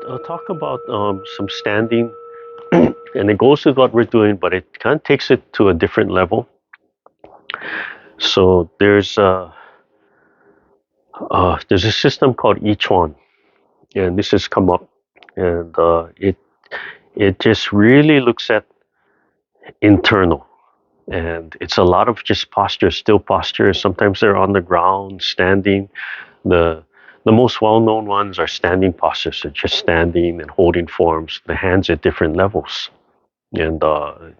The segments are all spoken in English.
I'll talk about some standing, and it goes with what we're doing, but it kind of takes it to a different level. So there's a system called Ichuan, and this has come up, and it just really looks at internal, and it's a lot of just posture, still posture. Sometimes they're on the ground, standing. The the most well-known ones are standing postures, so just standing and holding forms, the hands at different levels. And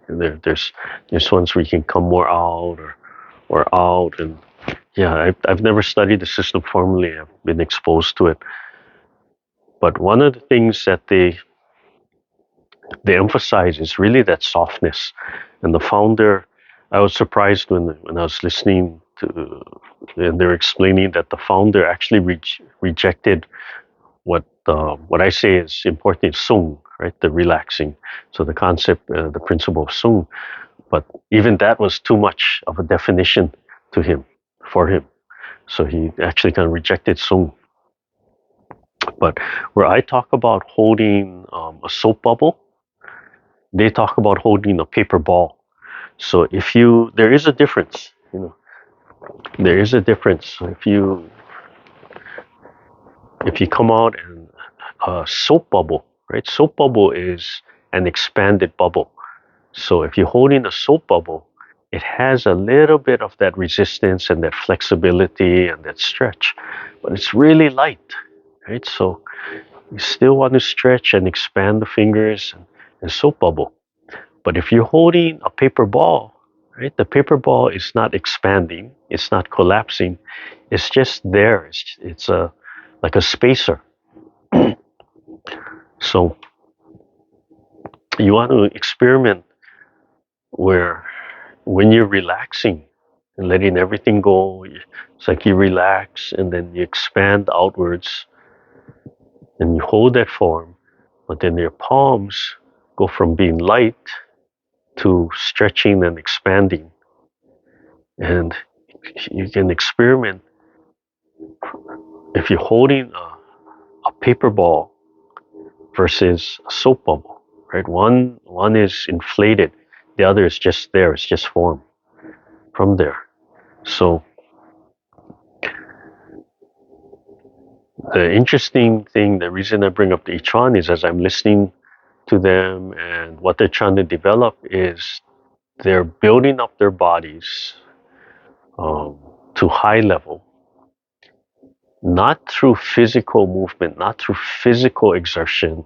there's ones where you can come more out or out. And yeah, I've never studied the system formally. I've been exposed to it. But one of the things that they emphasize is really that softness. And the founder, I was surprised when I was listening to, and they're explaining that the founder actually rejected what I say is important, Sung, right? The relaxing. So the concept, the principle of Sung. But even that was too much of a definition to him, for him. So he actually kind of rejected Sung. But where I talk about holding a soap bubble, they talk about holding a paper ball. So there is a difference, there is a difference. So if you come out and a soap bubble, right? Soap bubble is an expanded bubble. So if you're holding a soap bubble, it has a little bit of that resistance and that flexibility and that stretch, but it's really light, right? So you still want to stretch and expand the fingers and soap bubble. But if you're holding a paper ball, right, the paper ball is not expanding, it's not collapsing, it's just there. It's like a spacer. So you want to experiment where when you're relaxing and letting everything go, it's like you relax and then you expand outwards and you hold that form, but then your palms go from being light to stretching and expanding. And you can experiment if you're holding a paper ball versus a soap bubble, right? One is inflated, the other is just there, it's just form from there. So the interesting thing, the reason I bring up the Ichuan is as I'm listening to them and what they're trying to develop is they're building up their bodies to high level, not through physical movement, not through physical exertion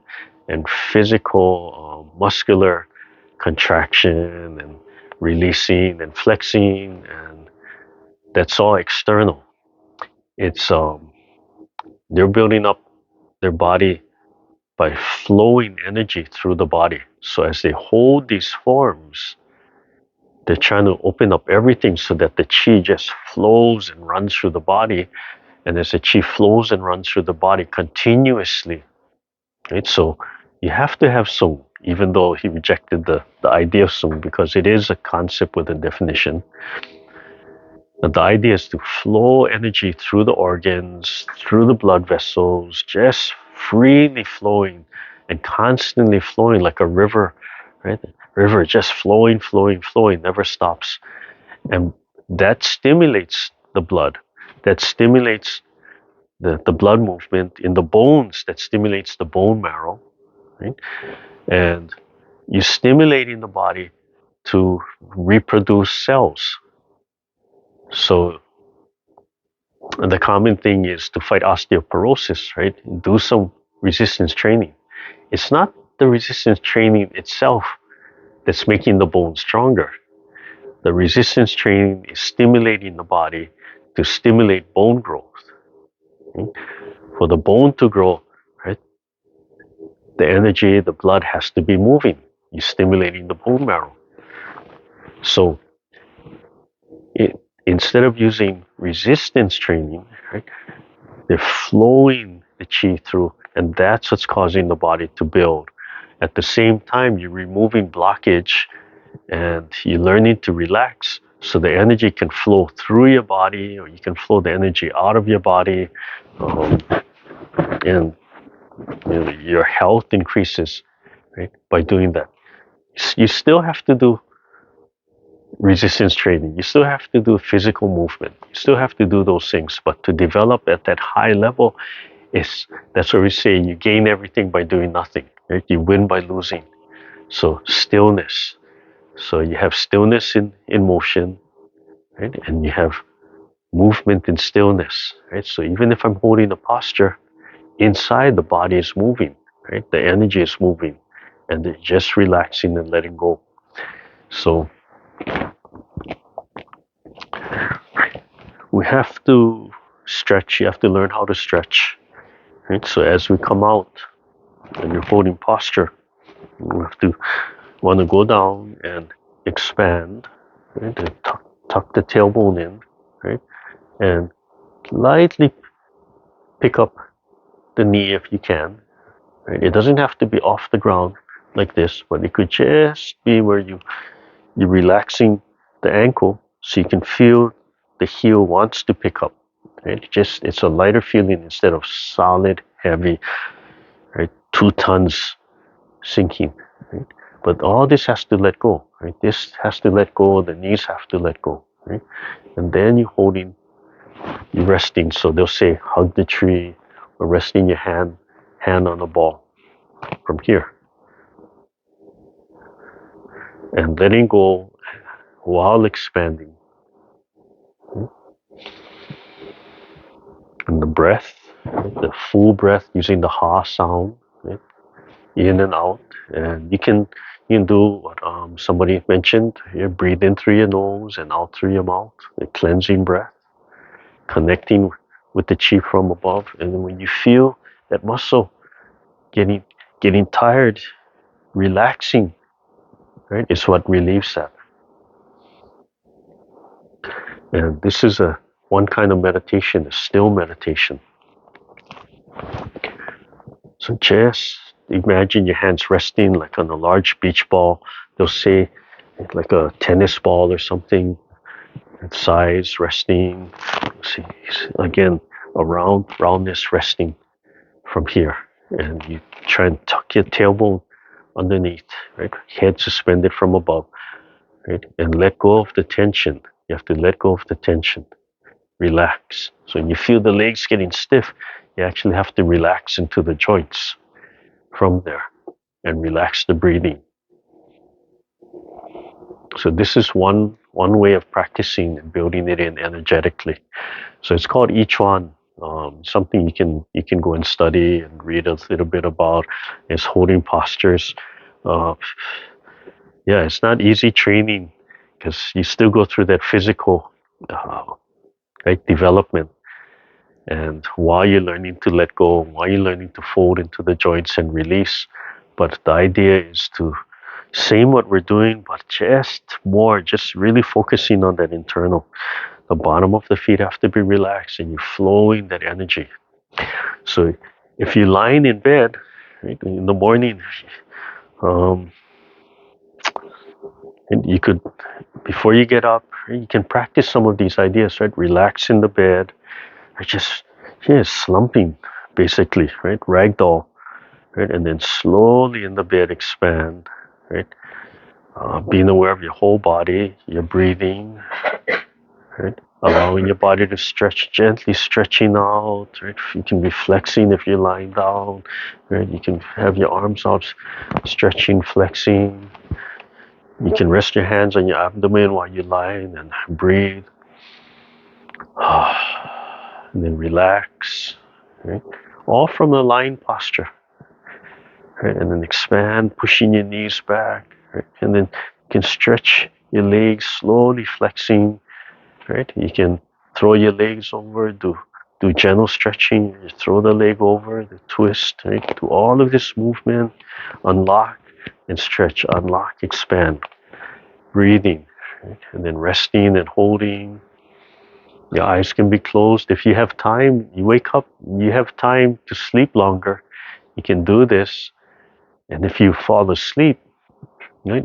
and physical muscular contraction and releasing and flexing, and that's all external. It's they're building up their body by flowing energy through the body. So as they hold these forms, they're trying to open up everything so that the chi just flows and runs through the body. And as the chi flows and runs through the body continuously, right? So you have to have Sung, even though he rejected the idea of Sung because it is a concept with a definition. And the idea is to flow energy through the organs, through the blood vessels, just freely flowing and constantly flowing like a river, right? River just flowing, flowing, flowing, never stops. And that stimulates the blood. That stimulates the blood movement in the bones, that stimulates the bone marrow, right? And you stimulate in the body to reproduce cells. So the common thing is to fight osteoporosis, right? Do some resistance training. It's not the resistance training itself that's making the bone stronger. The resistance training is stimulating the body to stimulate bone growth. Okay? For the bone to grow, right, the energy, the blood has to be moving. You're stimulating the bone marrow. So instead of using resistance training, right, they're flowing the chi through, and that's what's causing the body to build. At the same time, you're removing blockage and you're learning to relax so the energy can flow through your body, or you can flow the energy out of your body. And Your health increases, right, by doing that. You still have to do resistance training. You still have to do physical movement. You still have to do those things. But to develop at that high level is that's what we say you gain everything by doing nothing. Right? You win by losing. So stillness. So you have stillness in motion, right? And you have movement in stillness. Right? So even if I'm holding a posture, inside the body is moving, right? The energy is moving. And they're just relaxing and letting go. So we have to stretch. You have to learn how to stretch. Right? So as we come out and you're holding posture, we have to want to go down and expand, right? And tuck the tailbone in, right? And lightly pick up the knee if you can. Right? It doesn't have to be off the ground like this, but it could just be where you're relaxing the ankle so you can feel the heel wants to pick up. Right? It's a lighter feeling instead of solid, heavy, right? 2 tons sinking. Right? But all this has to let go. Right? This has to let go. The knees have to let go. Right? And then you're resting. So they'll say, hug the tree, or resting your hand on the ball from here, and letting go while expanding. And the breath, right? The full breath using the ha sound, right? In and out. And you can do what somebody mentioned. You breathe in through your nose and out through your mouth. A cleansing breath, connecting with the chi from above. And then when you feel that muscle getting tired, relaxing, right, is what relieves that. And this is one kind of meditation, a still meditation. So just imagine your hands resting like on a large beach ball. They'll say like a tennis ball or something, size resting. See, again, a roundness resting from here. And you try and tuck your tailbone underneath, right? Head suspended from above, right? And let go of the tension. You have to let go of the tension. Relax. So when you feel the legs getting stiff, you actually have to relax into the joints from there and relax the breathing. So this is one way of practicing and building it in energetically. So it's called Ichuan. Something you can go and study and read a little bit about. Is holding postures. Uh, yeah, it's not easy training because you still go through that physical right development. And while you're learning to let go, while you're learning to fold into the joints and release, but the idea is to same what we're doing, but just really focusing on that internal. The bottom of the feet have to be relaxed and you're flowing that energy. So if you're lying in bed, right, in the morning, and you could, before you get up, you can practice some of these ideas, right? Relax in the bed, or just slumping, basically, right? Ragdoll, right? And then slowly in the bed expand, right? Being aware of your whole body, your breathing, right? Allowing your body to stretch, gently stretching out, right? You can be flexing if you're lying down, right? You can have your arms out, stretching, flexing. You can rest your hands on your abdomen while you're lying and breathe. And then relax, right? All from the lying posture, right? And then expand, pushing your knees back, right? And then you can stretch your legs, slowly flexing, right? You can throw your legs over, do gentle stretching, you throw the leg over, the twist, right? Do all of this movement, unlock and stretch, unlock, expand, breathing, right? And then resting and holding. Your eyes can be closed. If you have time, you wake up, you have time to sleep longer, you can do this. And if you fall asleep, right,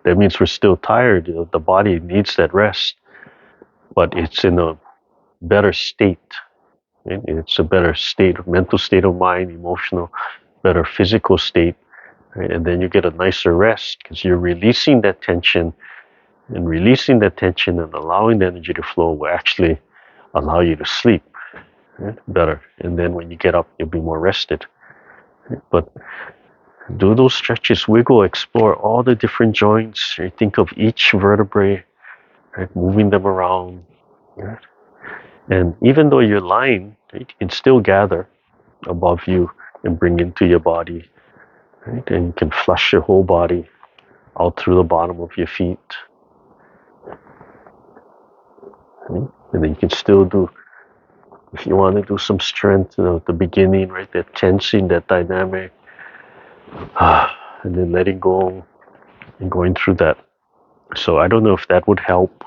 that means we're still tired. The body needs that rest, but it's in a better state. Right? It's a better mental state of mind, emotional, better physical state. Right? And then you get a nicer rest because you're releasing that tension, and releasing that tension and allowing the energy to flow will actually allow you to sleep, right, better. And then when you get up, you'll be more rested. Right? But do those stretches, wiggle, explore all the different joints. Right? Think of each vertebrae, right? Moving them around. Right? And even though you're lying, right, you can still gather above you and bring into your body. Right? And you can flush your whole body out through the bottom of your feet. Right? And then you can still do, if you want to do some strength, at the beginning, right, that tensing, that dynamic, and then letting go and going through that. So I don't know if that would help,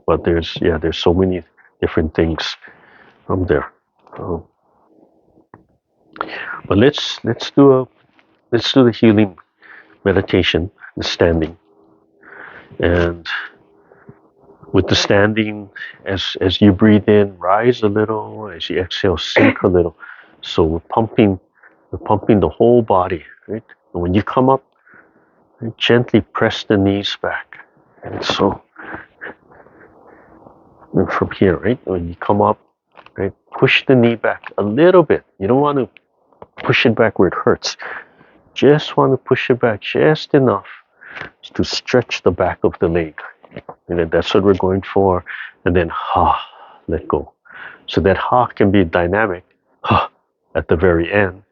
but there's so many different things from there. Um, but let's do the healing meditation, the standing, and with the standing, as you breathe in, rise a little. As you exhale, sink a little. So we're pumping the whole body, right? And when you come up, right, gently press the knees back. And so and from here, right, when you come up, right, push the knee back a little bit. You don't want to push it back where it hurts. Just want to push it back just enough to stretch the back of the leg. And then that's what we're going for. And then let go. So that can be dynamic at the very end,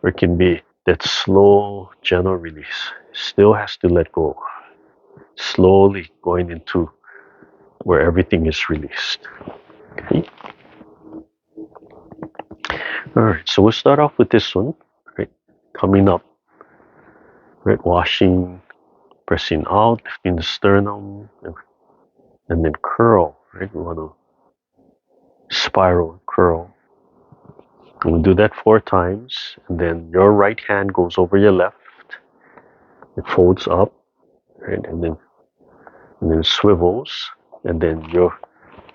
or it can be that slow, gentle release. Still has to let go. Slowly going into where everything is released. Okay. All right, so we'll start off with this one, right? Coming up, right? Washing, pressing out, lifting the sternum, and then curl, right? We want to spiral, curl. And we'll do that 4 times, and then your right hand goes over your left. It folds up, right? And then it swivels, and then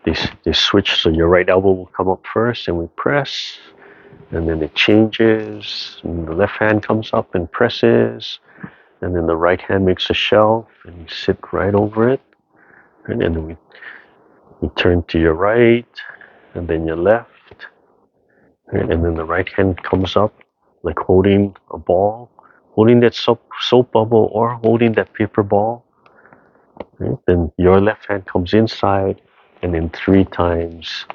they switch. So your right elbow will come up first, and we press, and then it changes, and the left hand comes up and presses, and then the right hand makes a shelf, and you sit right over it, right? And then we turn to your right, and then your left, right? And then the right hand comes up, like holding a ball, holding that soap bubble, or holding that paper ball. Right? Then your left hand comes inside, and then 3 times.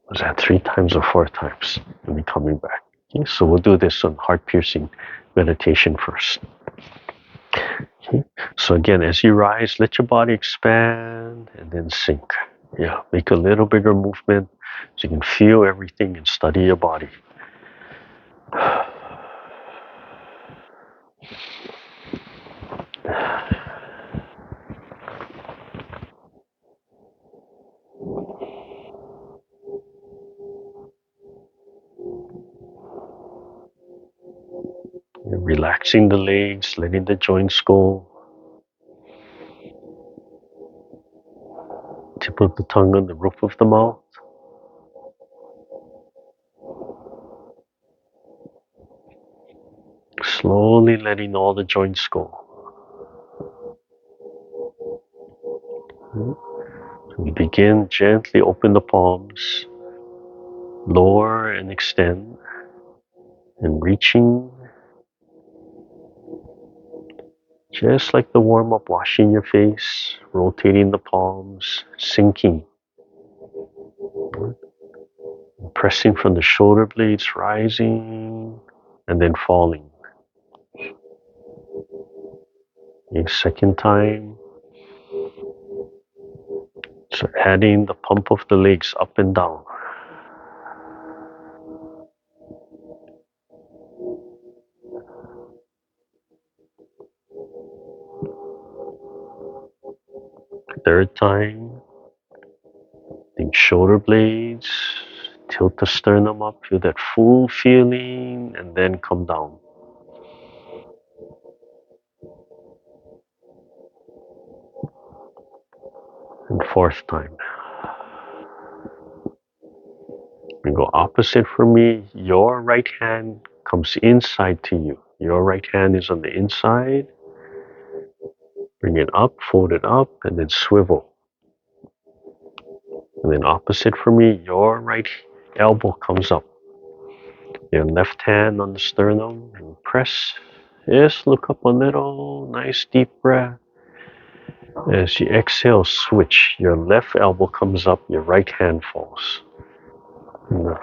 Was that 3 times or 4 times? And then coming back. Okay, so we'll do this on heart-piercing meditation first. Okay, so again, as you rise, let your body expand and then sink. Yeah, make a little bigger movement so you can feel everything and study your body. You're relaxing the legs, letting the joints go. Tip of the tongue on the roof of the mouth. Slowly letting all the joints go. We begin, gently open the palms, lower and extend, and reaching. Just like the warm-up, washing your face, rotating the palms, sinking. Pressing from the shoulder blades, rising, and then falling. A second time. So adding the pump of the legs up and down. Third time. Think shoulder blades, tilt the sternum up, feel that full feeling, and then come down. And fourth time. We go opposite for me. Your right hand comes inside to you. Your right hand is on the inside. Bring it up, fold it up, and then swivel. And then opposite for me, your right elbow comes up. Your left hand on the sternum and press. Yes, look up a little. Nice deep breath. As you exhale, switch. Your left elbow comes up, your right hand falls. And the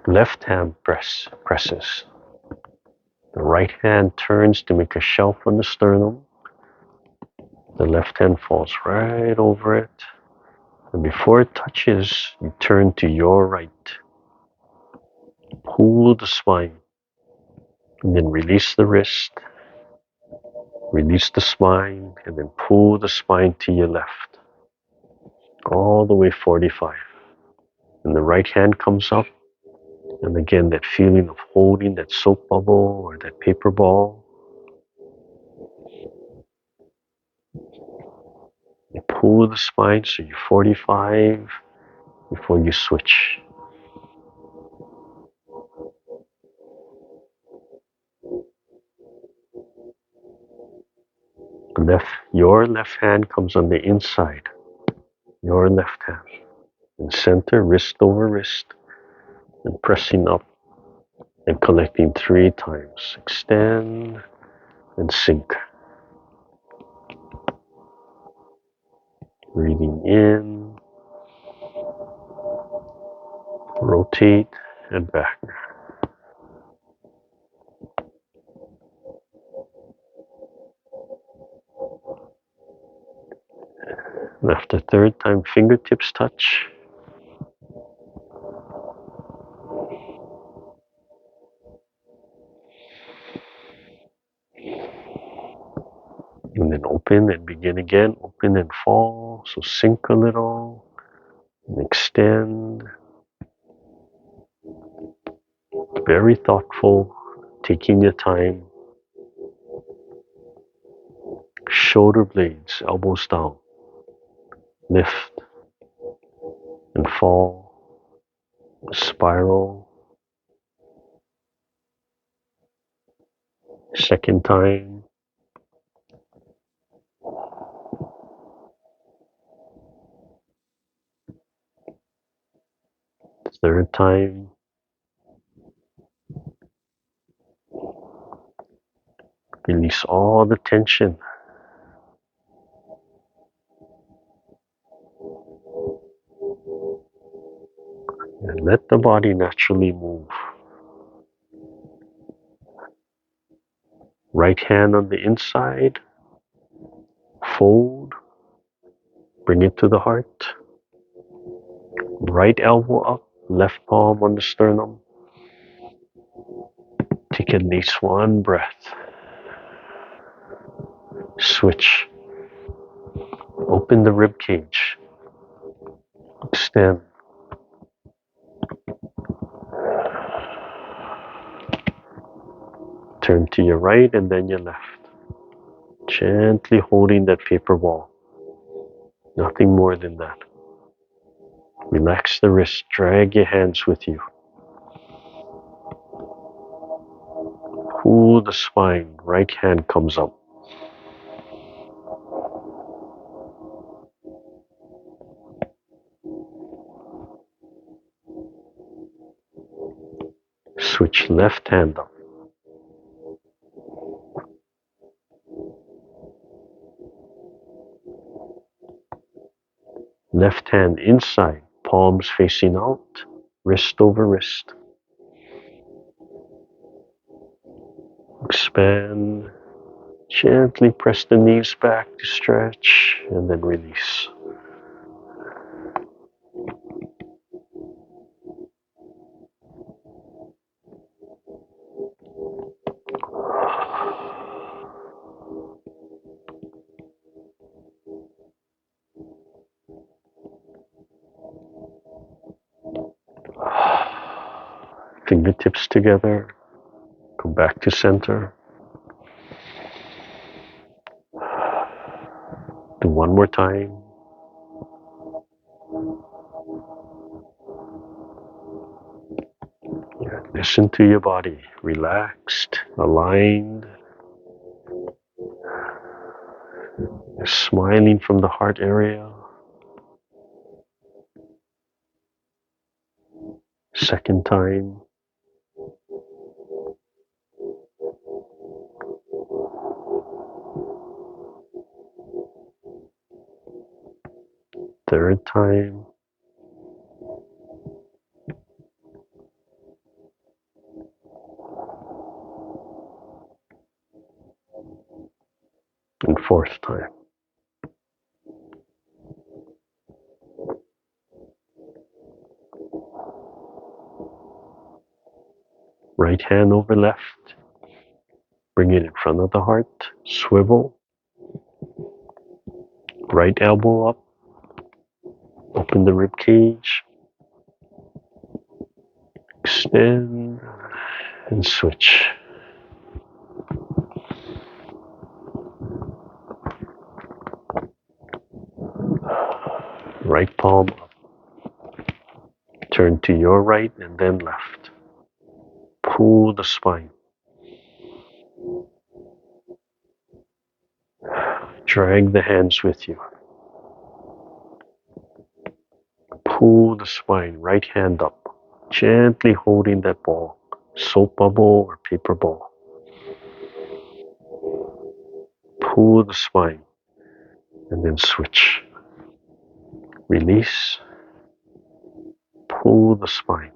left hand presses. The right hand turns to make a shelf on the sternum. The left hand falls right over it. And before it touches, you turn to your right. Pull the spine. And then release the wrist. Release the spine. And then pull the spine to your left. All the way 45. And the right hand comes up. And again, that feeling of holding that soap bubble or that paper ball. You pull the spine so you're 45 before you switch. Your left hand comes on the inside. Your left hand. In center, wrist over wrist. And pressing up and collecting 3 times. Extend and sink. Breathing in. Rotate and back. And after third time, fingertips touch. And then open and begin again. Open and fall. So sink a little. And extend. Very thoughtful. Taking your time. Shoulder blades, elbows down. Lift and fall. Spiral. Second time. Third time. Release all the tension. And let the body naturally move. Right hand on the inside. Fold. Bring it to the heart. Right elbow up. Left palm on the sternum. Take at least one breath. Switch. Open the rib cage. Extend. Turn to your right and then your left. Gently holding that paper ball. Nothing more than that. Relax the wrist. Drag your hands with you. Pull the spine. Right hand comes up. Switch left hand up. Left hand inside, palms facing out, wrist over wrist. Expand. Gently press the knees back to stretch and then release. Fingertips together. Come back to center. Do one more time. Listen to your body, relaxed, aligned, smiling from the heart area. Second time. Third time. And fourth time. Right hand over left. Bring it in front of the heart. Swivel. Right elbow up. Open the rib cage. Extend and switch. Right palm up. Turn to your right and then left. Pull the spine. Drag the hands with you. Pull the spine, right hand up. Gently holding that ball, soap bubble or paper ball. Pull the spine and then switch. Release. Pull the spine.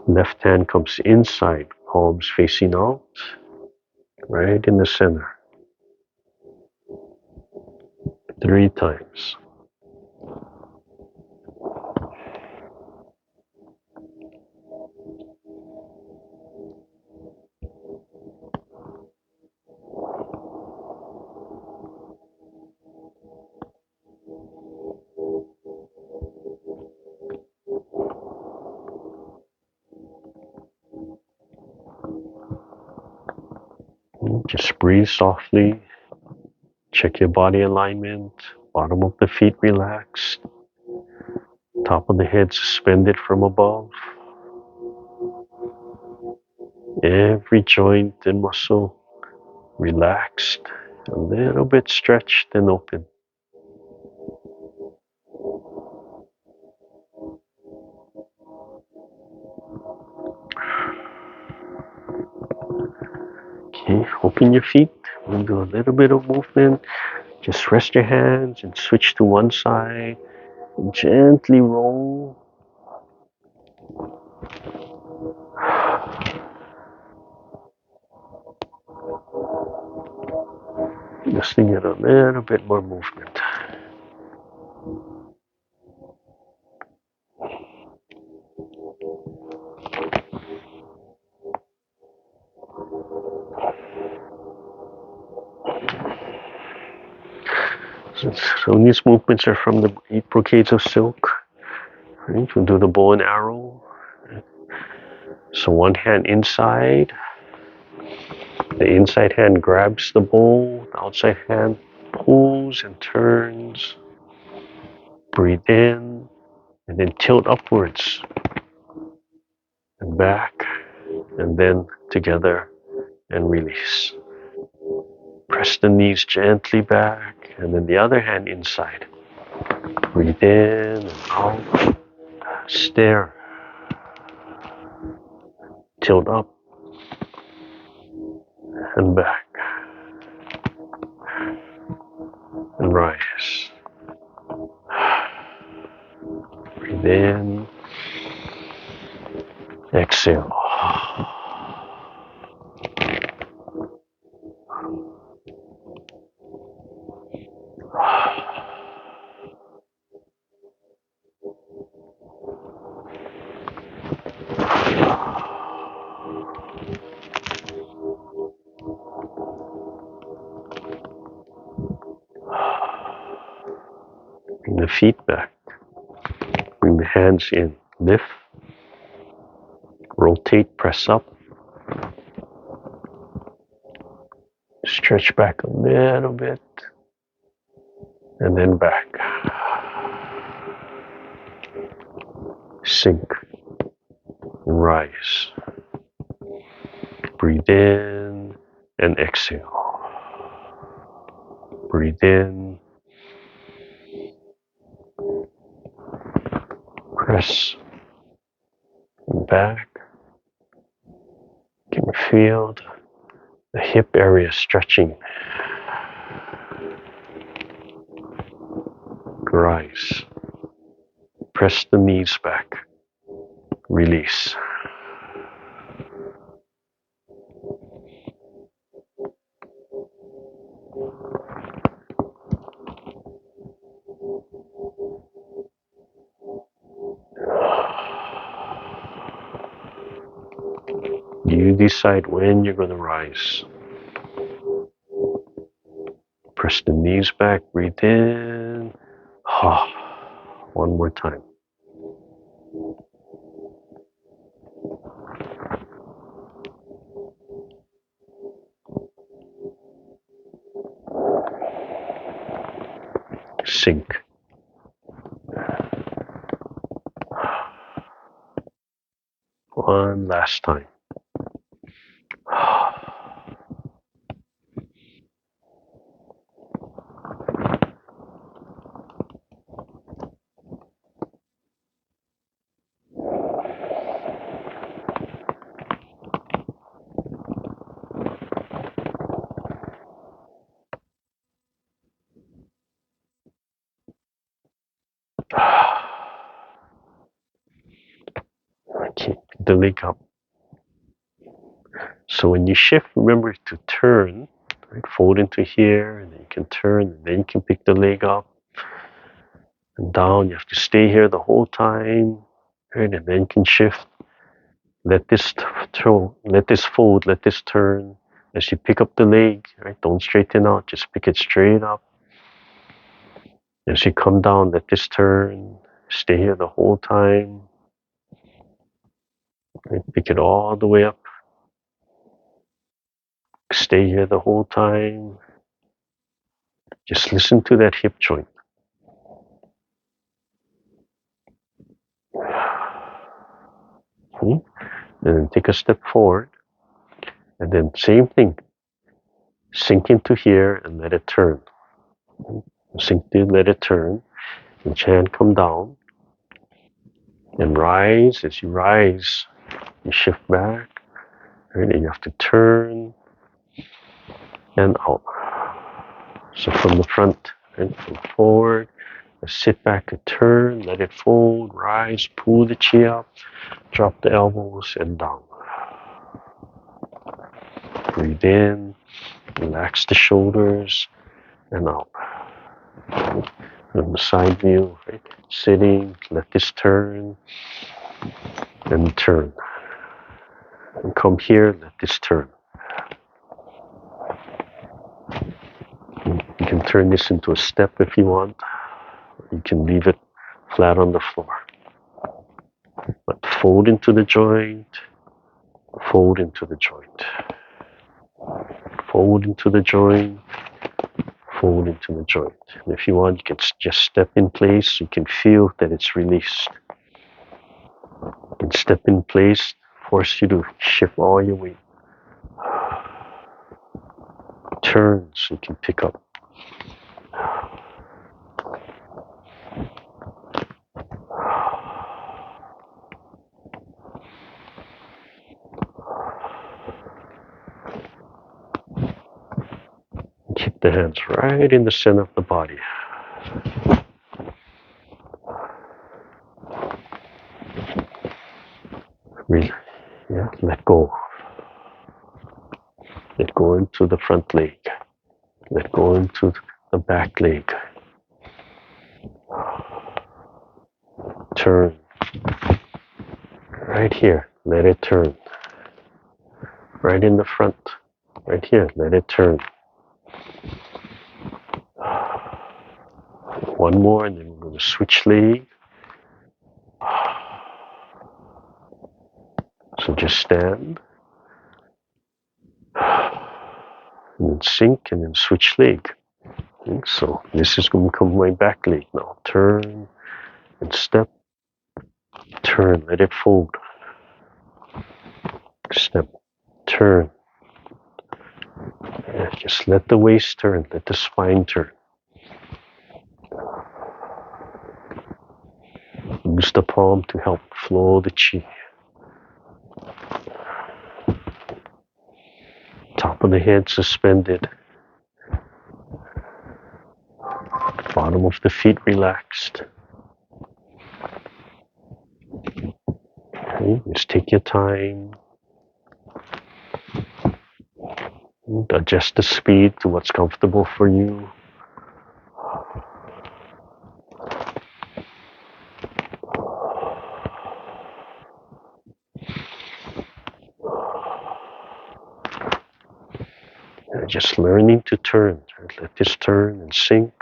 Left hand comes inside, palms facing out, right in the center. 3 times. Just breathe softly. Check your body alignment. Bottom of the feet relaxed. Top of the head suspended from above. Every joint and muscle relaxed. A little bit stretched and open. Okay, open your feet. We'll do a little bit of movement. Just rest your hands and switch to one side. And gently roll. Just to get a little bit more movement. So these movements are from the 8 Brocades of Silk. Right? We'll do the bow and arrow. So one hand inside. The inside hand grabs the bow. The outside hand pulls and turns. Breathe in. And then tilt upwards. And back. And then together and release. Press the knees gently back. And then the other hand inside. Breathe in and out. Stare. Tilt up. And back. And rise. Breathe in. Exhale. Bring the feet back. Bring the hands in. Lift. Rotate, press up. Stretch back a little bit. And then back. Sink. and rise. Breathe in and exhale. Breathe in. Press back. Can you feel the hip area stretching? Rise. Press the knees back. Release. You decide when you're going to rise. Press the knees back. Breathe in. One more time. Sink. One last time. Keep the leg up. So when you shift, remember to turn. Right? Fold into here, and then you can turn, and then you can pick the leg up and down. You have to stay here the whole time, right? And then you can shift. Let this let this fold, let this turn. As you pick up the leg, right? Don't straighten out, just pick it straight up. As you come down, let this turn. Stay here the whole time. Right? Pick it all the way up. Stay here the whole time. Just listen to that hip joint. And then take a step forward. And then same thing. Sink into here and let it turn. Sink to, let it turn. And hand come down. And rise. As you rise, you shift back. Right? And you have to turn and out. So from the front and from forward, sit back and turn, let it fold, rise, pull the chi up, drop the elbows and down. Breathe in, relax the shoulders and out. From the side view, right? Sitting, let this turn and turn. And come here, let this turn. You can turn this into a step if you want. You can leave it flat on the floor. But fold into the joint, fold into the joint. Fold into the joint, fold into the joint. And if you want, you can just step in place. You can feel that it's released. You can step in place, force you to shift all your weight. Turn so you can pick up. Keep the hands right in the center of the body. Let go. Let go into the front leg. Let go into the back leg. Turn. Right here, let it turn. Right in the front. Right here, let it turn. One more, and then we're going to switch leg. So just stand. And then sink, and then switch leg. Okay, so this is going to become my back leg now. Turn and step. Turn, let it fold. Step, turn. Yeah, just let the waist turn, let the spine turn. Use the palm to help flow the chi. Top of the head suspended. Bottom of the feet relaxed. Okay, just take your time. Adjust the speed to what's comfortable for you. Just learning to turn. Let this turn and sink.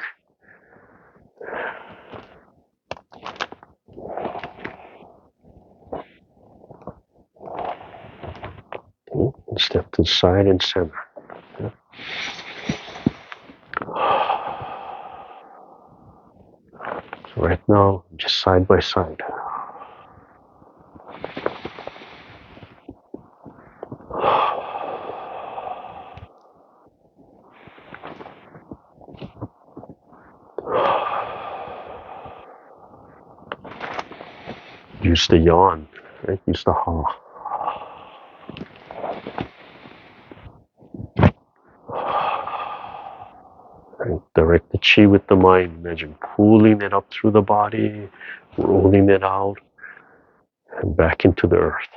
Okay, and step to the side and center. Yeah. So right now, just side by side. Use the yawn, right? Use the ha. Right? Direct the chi with the mind. Imagine pulling it up through the body, rolling it out, and back into the earth.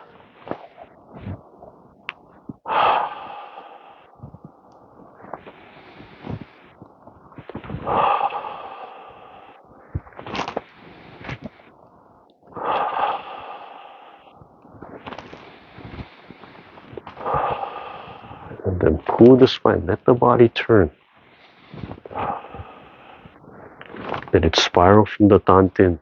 And then pull the spine. Let the body turn. Let it spiral from the dantian.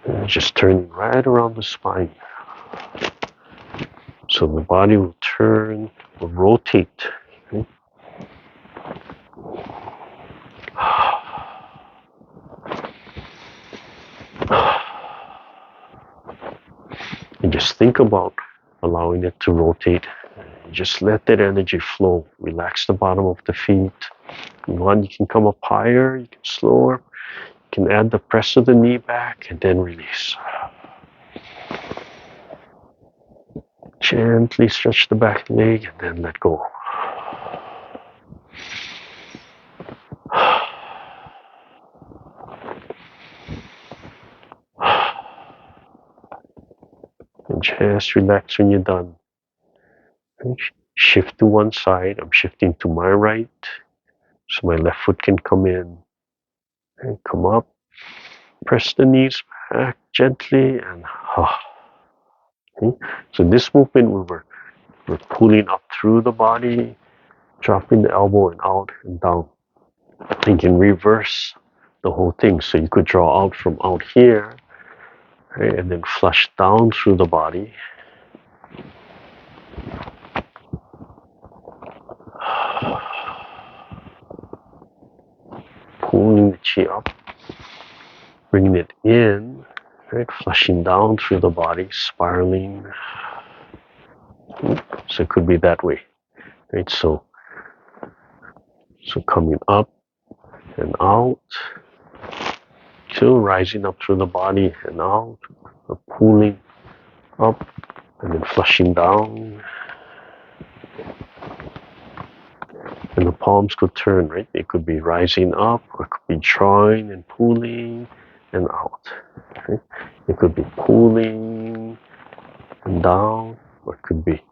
And just turning right around the spine. So the body will turn, will rotate. Okay? And just think about allowing it to rotate. Just let that energy flow. Relax the bottom of the feet. You can come up higher, you can slower. You can add the press of the knee back and then release. Gently stretch the back leg and then let go. And just relax when you're done. Shift to one side. I'm shifting to my right. So my left foot can come in. And come up. Press the knees back gently and okay. So this movement we're pulling up through the body, dropping the elbow and out and down. You can reverse the whole thing. So you could draw out from out here, right, and then flush down through the body. Pulling the chi up, bringing it in, right, flushing down through the body, spiraling. So it could be that way, right? So coming up and out, still rising up through the body and out, pulling up and then flushing down. And the palms could turn, right? It could be rising up, or it could be drawing and pulling and out. Right? It could be pulling and down, or it could be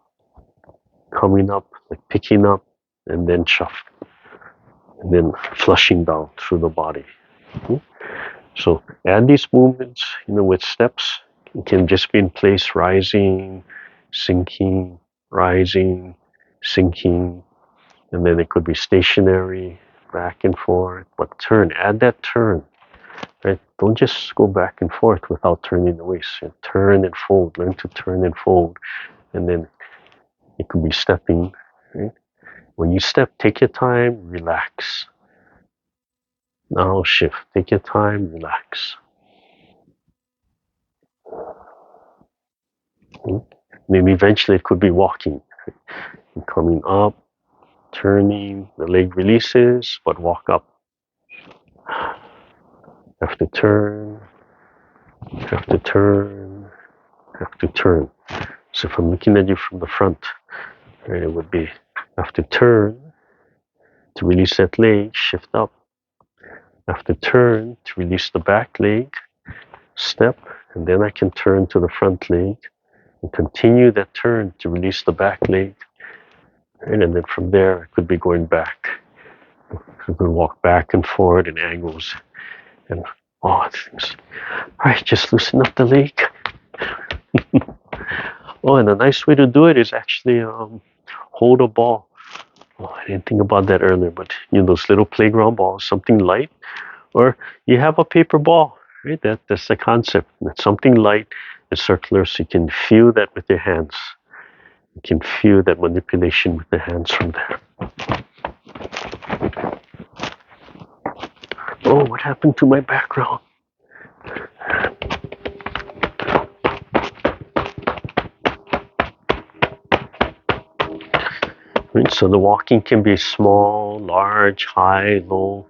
coming up, like picking up, and then shuffle, and then flushing down through the body. Okay? So add these movements, with steps. It can just be in place, rising, sinking, rising, sinking, and then it could be stationary, back and forth, but turn, add that turn, right? Don't just go back and forth without turning the waist. Turn and fold, learn to turn and fold, and then it could be stepping, right? When you step, take your time, relax. Now shift. Take your time, relax. Maybe eventually it could be walking. Coming up, turning, the leg releases, but walk up. Have to turn, have to turn, have to turn. So if I'm looking at you from the front, right, it would be have to turn to release that leg, shift up. Have to turn to release the back leg, step, and then I can turn to the front leg and continue that turn to release the back leg. Right? And then from there, I could be going back. I could walk back and forward in angles and all things. All right, just loosen up the leg. Oh, and a nice way to do it is actually hold a ball. Oh, I didn't think about that earlier, but those little playground balls, something light, or you have a paper ball, right? That's the concept. It's something light and circular, so you can feel that with your hands. You can feel that manipulation with the hands from there. Oh, what happened to my background? Right, so the walking can be small, large, high, low,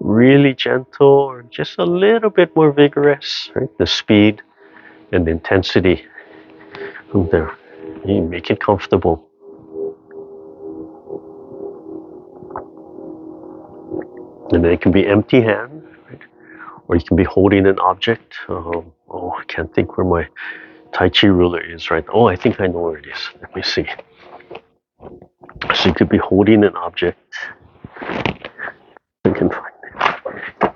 really gentle, or just a little bit more vigorous, right? The speed and the intensity from there. You make it comfortable. And then it can be empty hand, right? Or you can be holding an object. I can't think where my Taichi ruler is, right? Oh, I think I know where it is. Let me see. So you could be holding an object. I can find it.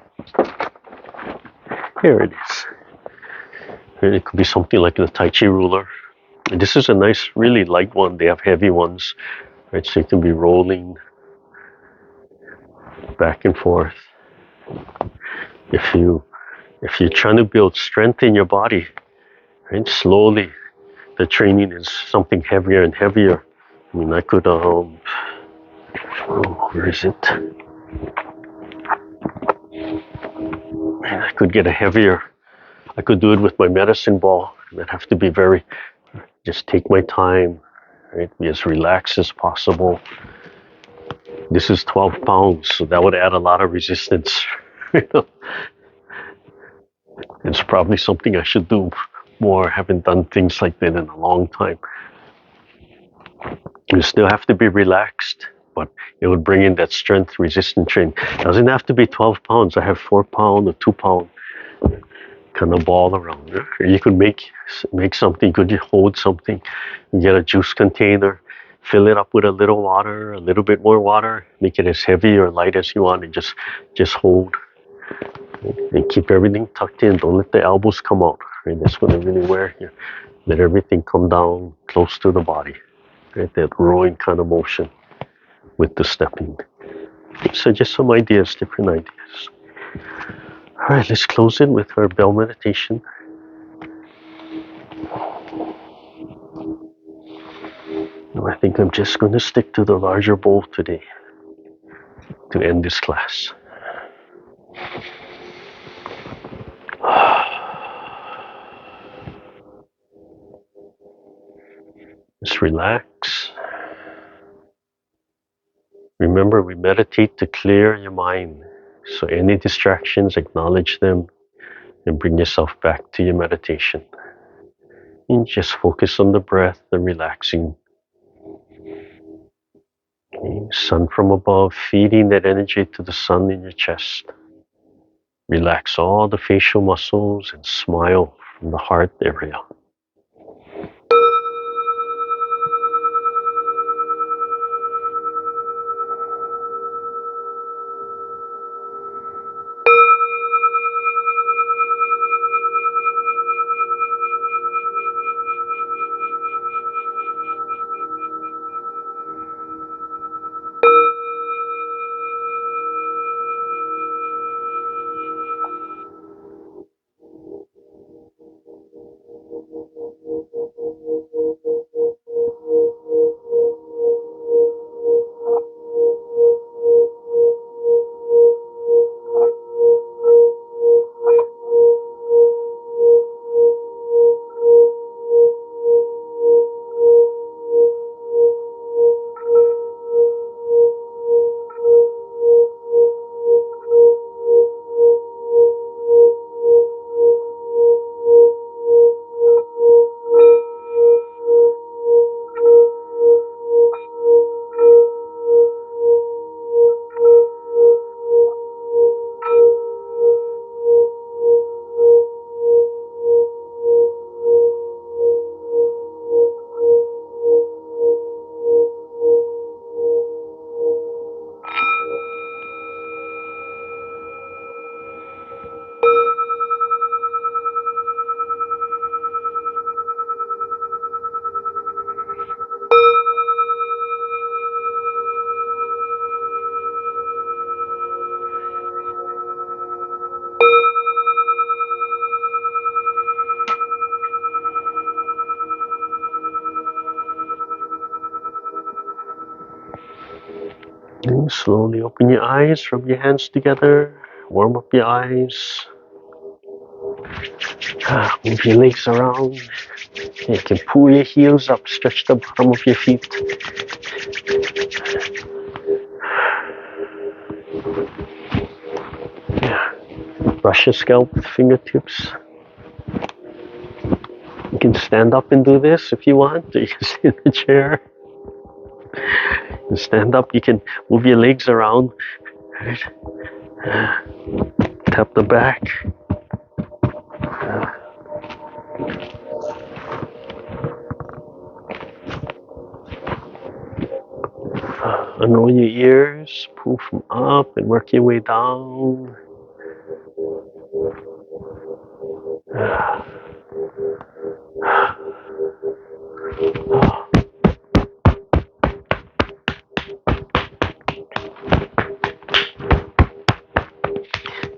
Here it is. And it could be something like the Taichi ruler. And this is a nice, really light one. They have heavy ones, right? So you can be rolling back and forth. If you're trying to build strength in your body, right? Slowly, the training is something heavier and heavier. I mean, I could where is it? Man, I could get a heavier. I could do it with my medicine ball. I'd have to be just take my time, right? Be as relaxed as possible. This is 12 pounds, so that would add a lot of resistance. It's probably something I should do more. I haven't done things like that in a long time. You still have to be relaxed, but it would bring in that strength resistant training. It doesn't have to be 12 pounds. I have 4 pound or 2 pound kind of ball around there. Or you could make something. Could you hold something? You get a juice container, fill it up with a little water, a little bit more water, make it as heavy or light as you want, and just hold. And keep everything tucked in. Don't let the elbows come out. Right? That's when they really wear here. Let everything come down close to the body. Right? That rowing kind of motion with the stepping. So just some ideas, different ideas. All right, let's close it with our bell meditation. I think I'm just going to stick to the larger bowl today to end this class. Just relax. Remember, we meditate to clear your mind. So any distractions, acknowledge them and bring yourself back to your meditation. And just focus on the breath, the relaxing. Okay. Sun from above, feeding that energy to the sun in your chest. Relax all the facial muscles and smile from the heart area. And slowly open your eyes, rub your hands together, warm up your eyes. Move your legs around. You can pull your heels up, stretch the bottom of your feet. Yeah. Brush your scalp with fingertips. You can stand up and do this if you want, or you can sit in the chair. You can stand up, you can move your legs around. Right. Tap the back. Unroll your ears, pull from up and work your way down.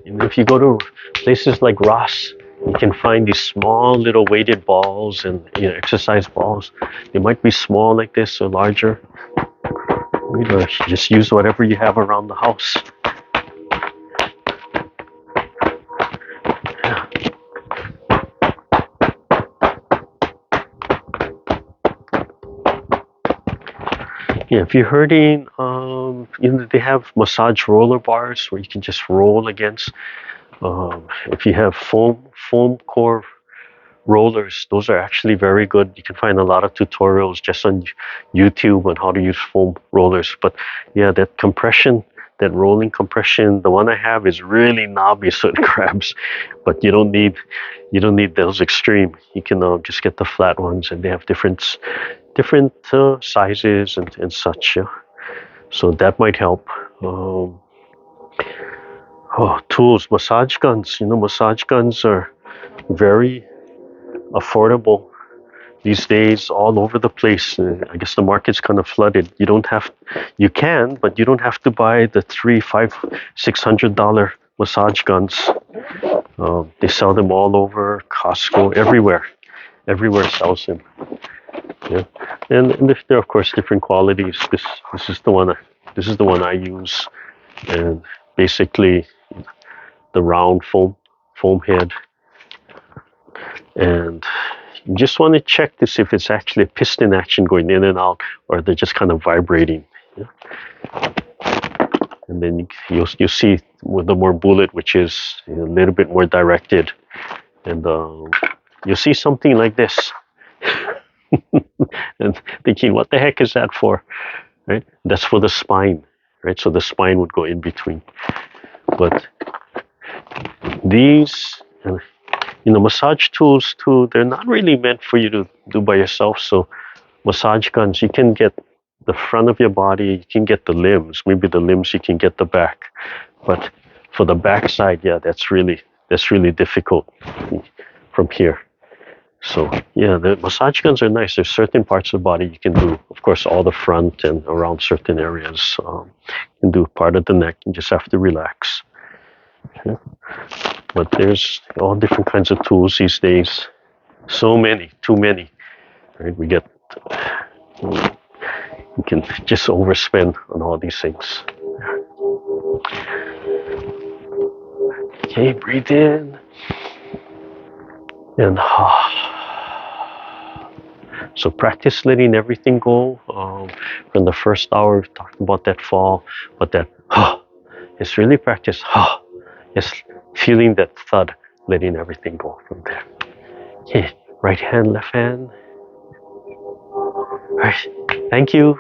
And if you go to places like Ross, you can find these small little weighted balls and exercise balls. They might be small like this or larger. Just use whatever you have around the house. Yeah, if you're hurting, they have massage roller bars where you can just roll against. If you have foam core rollers, those are actually very good. You can find a lot of tutorials just on YouTube on how to use foam rollers. But yeah, that compression, that rolling compression, the one I have is really knobby, so it grabs. But you don't need those extreme. You can just get the flat ones, and they have different sizes and such. Yeah. So that might help. Tools, massage guns. Massage guns are very affordable these days all over the place. I guess the market's kind of flooded. You can, but you don't have to buy the $300, $500, $600 massage guns. They sell them all over Costco, everywhere sells them. Yeah, and there are of course different qualities. This is the one I use, and basically the round foam head. And you just want to check to see if it's actually a piston action going in and out, or they're just kind of vibrating. Yeah? And then you'll see with the more bullet, which is a little bit more directed, and you'll see something like this, and thinking, what the heck is that for? Right? That's for the spine, right? So the spine would go in between. But these. Massage tools too, they're not really meant for you to do by yourself. So massage guns, you can get the front of your body, you can get the limbs, maybe the limbs you can get the back. But for the back side, yeah, that's really difficult from here. So yeah, the massage guns are nice. There's certain parts of the body you can do. Of course, all the front and around certain areas. You can do part of the neck. You just have to relax. Yeah. But there's all different kinds of tools these days. So many, too many. Right? We can just overspend on all these things. Okay, breathe in and so practice letting everything go. From the first hour, we talked about that fall, but that it's really practice. Just feeling that thud, letting everything go from there. Okay, right hand, left hand. All right, thank you.